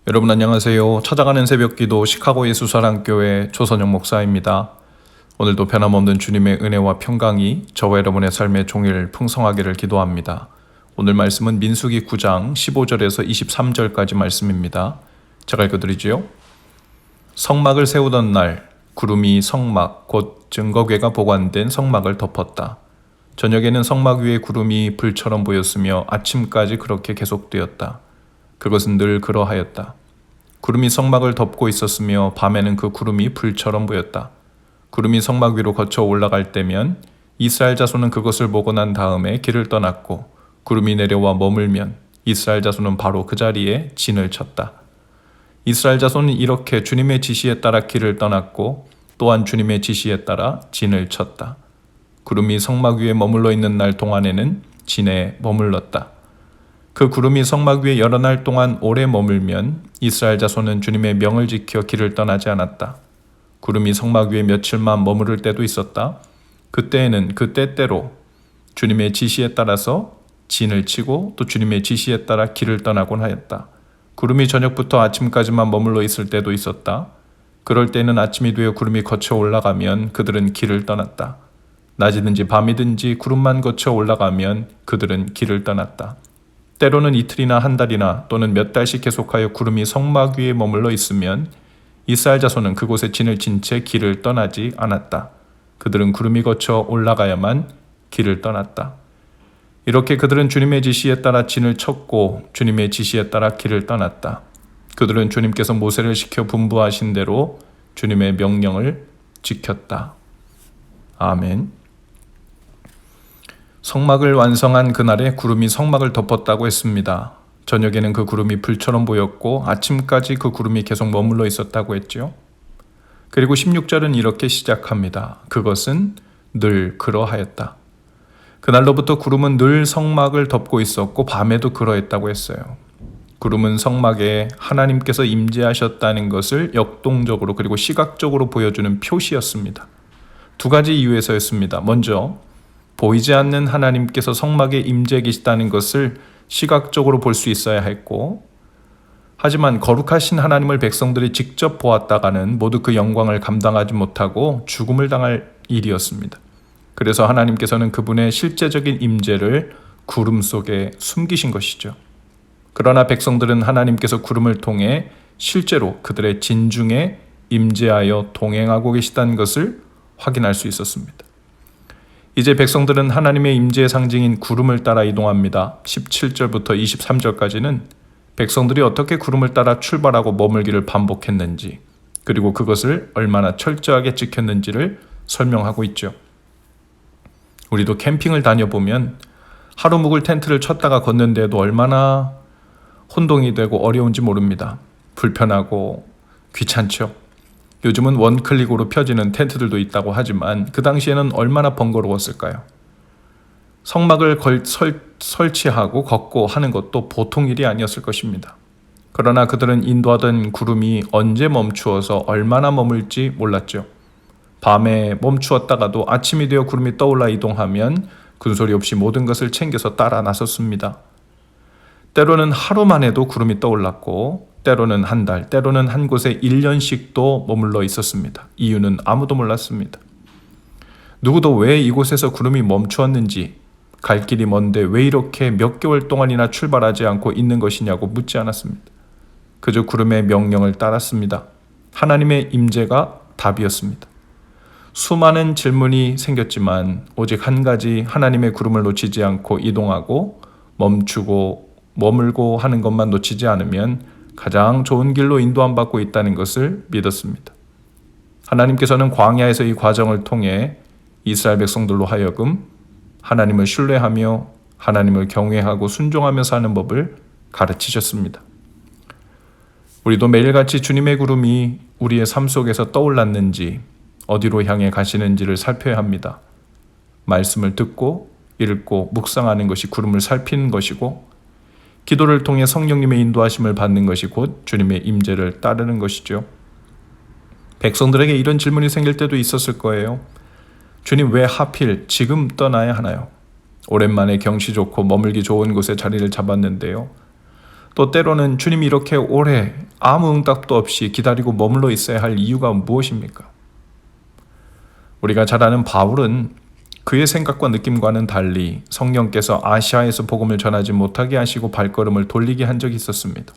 여러분 안녕하세요. 찾아가는 새벽기도 시카고 예수사랑교회 조선영 목사입니다. 오늘도 변함없는 주님의 은혜와 평강이 저와 여러분의 삶의 종일 풍성하기를 기도합니다. 오늘 말씀은 민수기 9장 15절에서 23절까지 말씀입니다. 제가 읽어드리지요. 성막을 세우던 날 구름이 성막 곧 증거궤가 보관된 성막을 덮었다. 저녁에는 성막 위에 구름이 불처럼 보였으며 아침까지 그렇게 계속되었다. 그것은 늘 그러하였다. 구름이 성막을 덮고 있었으며 밤에는 그 구름이 불처럼 보였다. 구름이 성막 위로 거쳐 올라갈 때면 이스라엘 자손은 그것을 보고 난 다음에 길을 떠났고 구름이 내려와 머물면 이스라엘 자손은 바로 그 자리에 진을 쳤다. 이스라엘 자손은 이렇게 주님의 지시에 따라 길을 떠났고 또한 주님의 지시에 따라 진을 쳤다. 구름이 성막 위에 머물러 있는 날 동안에는 진에 머물렀다. 그 구름이 성막 위에 여러 날 동안 오래 머물면 이스라엘 자손은 주님의 명을 지켜 길을 떠나지 않았다. 구름이 성막 위에 며칠만 머무를 때도 있었다. 그때에는 그 때때로 주님의 지시에 따라서 진을 치고 또 주님의 지시에 따라 길을 떠나곤 하였다. 구름이 저녁부터 아침까지만 머물러 있을 때도 있었다. 그럴 때는 아침이 되어 구름이 거쳐 올라가면 그들은 길을 떠났다. 낮이든지 밤이든지 구름만 거쳐 올라가면 그들은 길을 떠났다. 때로는 이틀이나 한 달이나 또는 몇 달씩 계속하여 구름이 성막 위에 머물러 있으면 이스라엘 자손은 그곳에 진을 친 채 길을 떠나지 않았다. 그들은 구름이 거쳐 올라가야만 길을 떠났다. 이렇게 그들은 주님의 지시에 따라 진을 쳤고 주님의 지시에 따라 길을 떠났다. 그들은 주님께서 모세를 시켜 분부하신 대로 주님의 명령을 지켰다. 아멘. 성막을 완성한 그날에 구름이 성막을 덮었다고 했습니다. 저녁에는 그 구름이 불처럼 보였고 아침까지 그 구름이 계속 머물러 있었다고 했죠. 그리고 16절은 이렇게 시작합니다. 그것은 늘 그러하였다. 그날로부터 구름은 늘 성막을 덮고 있었고 밤에도 그러했다고 했어요. 구름은 성막에 하나님께서 임재하셨다는 것을 역동적으로 그리고 시각적으로 보여주는 표시였습니다. 두 가지 이유에서였습니다. 먼저 보이지 않는 하나님께서 성막에 임재해 계시다는 것을 시각적으로 볼 수 있어야 했고, 하지만 거룩하신 하나님을 백성들이 직접 보았다가는 모두 그 영광을 감당하지 못하고 죽음을 당할 일이었습니다. 그래서 하나님께서는 그분의 실제적인 임재를 구름 속에 숨기신 것이죠. 그러나 백성들은 하나님께서 구름을 통해 실제로 그들의 진중에 임재하여 동행하고 계시다는 것을 확인할 수 있었습니다. 이제 백성들은 하나님의 임재의 상징인 구름을 따라 이동합니다. 17절부터 23절까지는 백성들이 어떻게 구름을 따라 출발하고 머물기를 반복했는지, 그리고 그것을 얼마나 철저하게 지켰는지를 설명하고 있죠. 우리도 캠핑을 다녀보면 하루 묵을 텐트를 쳤다가 걷는데도 얼마나 혼동이 되고 어려운지 모릅니다. 불편하고 귀찮죠. 요즘은 원클릭으로 펴지는 텐트들도 있다고 하지만 그 당시에는 얼마나 번거로웠을까요? 성막을 설치하고 걷고 하는 것도 보통 일이 아니었을 것입니다. 그러나 그들은 인도하던 구름이 언제 멈추어서 얼마나 머물지 몰랐죠. 밤에 멈추었다가도 아침이 되어 구름이 떠올라 이동하면 군소리 없이 모든 것을 챙겨서 따라 나섰습니다. 때로는 하루만 해도 구름이 떠올랐고 때로는 한 달, 때로는 한 곳에 1년씩도 머물러 있었습니다. 이유는 아무도 몰랐습니다. 누구도 왜 이곳에서 구름이 멈추었는지, 갈 길이 먼데 왜 이렇게 몇 개월 동안이나 출발하지 않고 있는 것이냐고 묻지 않았습니다. 그저 구름의 명령을 따랐습니다. 하나님의 임재가 답이었습니다. 수많은 질문이 생겼지만 오직 한 가지, 하나님의 구름을 놓치지 않고 이동하고 멈추고 머물고 하는 것만 놓치지 않으면 가장 좋은 길로 인도함 받고 있다는 것을 믿었습니다. 하나님께서는 광야에서 이 과정을 통해 이스라엘 백성들로 하여금 하나님을 신뢰하며 하나님을 경외하고 순종하며 사는 법을 가르치셨습니다. 우리도 매일같이 주님의 구름이 우리의 삶 속에서 떠올랐는지, 어디로 향해 가시는지를 살펴야 합니다. 말씀을 듣고 읽고 묵상하는 것이 구름을 살피는 것이고, 기도를 통해 성령님의 인도하심을 받는 것이 곧 주님의 임재를 따르는 것이죠. 백성들에게 이런 질문이 생길 때도 있었을 거예요. 주님, 왜 하필 지금 떠나야 하나요? 오랜만에 경치 좋고 머물기 좋은 곳에 자리를 잡았는데요. 또 때로는 주님이 이렇게 오래 아무 응답도 없이 기다리고 머물러 있어야 할 이유가 무엇입니까? 우리가 잘 아는 바울은 그의 생각과 느낌과는 달리 성령께서 아시아에서 복음을 전하지 못하게 하시고 발걸음을 돌리게 한 적이 있었습니다.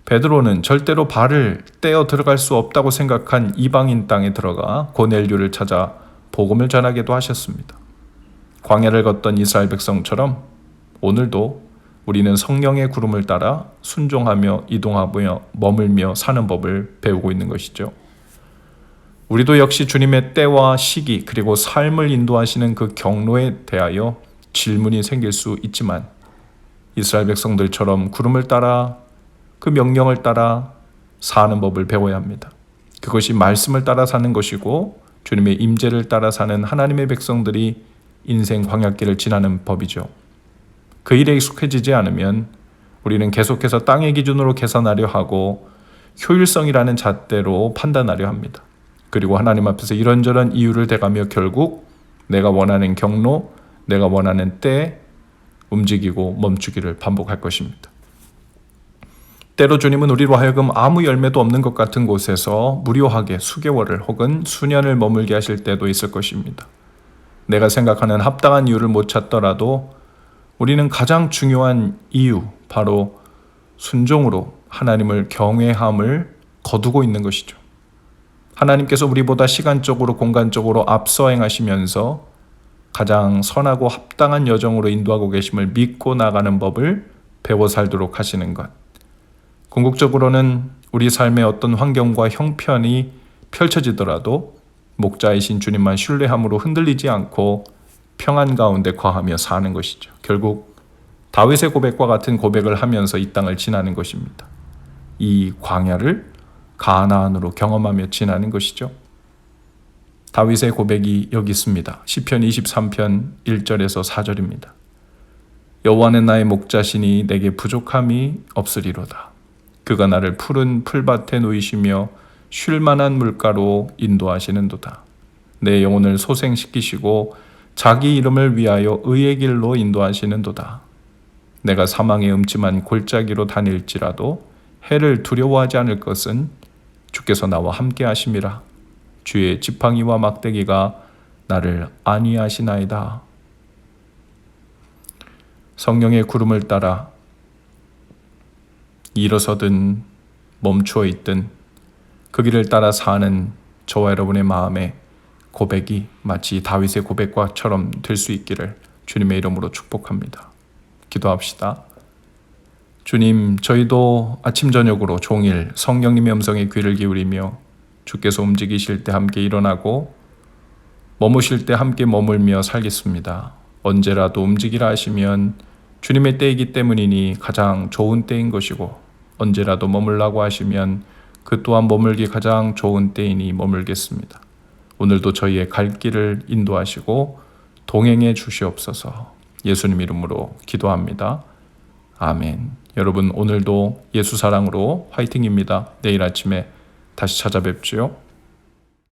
베드로는 절대로 발을 떼어 들어갈 수 없다고 생각한 이방인 땅에 들어가 고넬료를 찾아 복음을 전하기도 하셨습니다. 광야를 걷던 이스라엘 백성처럼 오늘도 우리는 성령의 구름을 따라 순종하며 이동하며 머물며 사는 법을 배우고 있는 것이죠. 우리도 역시 주님의 때와 시기 그리고 삶을 인도하시는 그 경로에 대하여 질문이 생길 수 있지만 이스라엘 백성들처럼 구름을 따라 그 명령을 따라 사는 법을 배워야 합니다. 그것이 말씀을 따라 사는 것이고 주님의 임재를 따라 사는 하나님의 백성들이 인생 광야길을 지나는 법이죠. 그 일에 익숙해지지 않으면 우리는 계속해서 땅의 기준으로 계산하려 하고 효율성이라는 잣대로 판단하려 합니다. 그리고 하나님 앞에서 이런저런 이유를 대가며 결국 내가 원하는 경로, 내가 원하는 때에 움직이고 멈추기를 반복할 것입니다. 때로 주님은 우리로 하여금 아무 열매도 없는 것 같은 곳에서 무료하게 수개월을 혹은 수년을 머물게 하실 때도 있을 것입니다. 내가 생각하는 합당한 이유를 못 찾더라도 우리는 가장 중요한 이유, 바로 순종으로 하나님을 경외함을 거두고 있는 것이죠. 하나님께서 우리보다 시간적으로 공간적으로 앞서 행하시면서 가장 선하고 합당한 여정으로 인도하고 계심을 믿고 나가는 법을 배워 살도록 하시는 것. 궁극적으로는 우리 삶의 어떤 환경과 형편이 펼쳐지더라도 목자이신 주님만 신뢰함으로 흔들리지 않고 평안 가운데 거하며 사는 것이죠. 결국 다윗의 고백과 같은 고백을 하면서 이 땅을 지나는 것입니다. 이 광야를 가나안으로 경험하며 지나는 것이죠. 다윗의 고백이 여기 있습니다. 시편 23편 1절에서 4절입니다. 여호와는 나의 목자시니 내게 부족함이 없으리로다. 그가 나를 푸른 풀밭에 누이시며 쉴 만한 물가로 인도하시는도다. 내 영혼을 소생시키시고 자기 이름을 위하여 의의 길로 인도하시는도다. 내가 사망의 음침한 골짜기로 다닐지라도 해를 두려워하지 않을 것은 주께서 나와 함께 하심이라. 주의 지팡이와 막대기가 나를 안위하시나이다. 성령의 구름을 따라 일어서든 멈추어 있든 그 길을 따라 사는 저와 여러분의 마음에 고백이 마치 다윗의 고백과처럼 될 수 있기를 주님의 이름으로 축복합니다. 기도합시다. 주님, 저희도 아침 저녁으로 종일 성령님의 음성에 귀를 기울이며 주께서 움직이실 때 함께 일어나고 머무실 때 함께 머물며 살겠습니다. 언제라도 움직이라 하시면 주님의 때이기 때문이니 가장 좋은 때인 것이고 언제라도 머물라고 하시면 그 또한 머물기 가장 좋은 때이니 머물겠습니다. 오늘도 저희의 갈 길을 인도하시고 동행해 주시옵소서. 예수님 이름으로 기도합니다. 아멘. 여러분 오늘도 예수 사랑으로 화이팅입니다. 내일 아침에 다시 찾아뵙지요.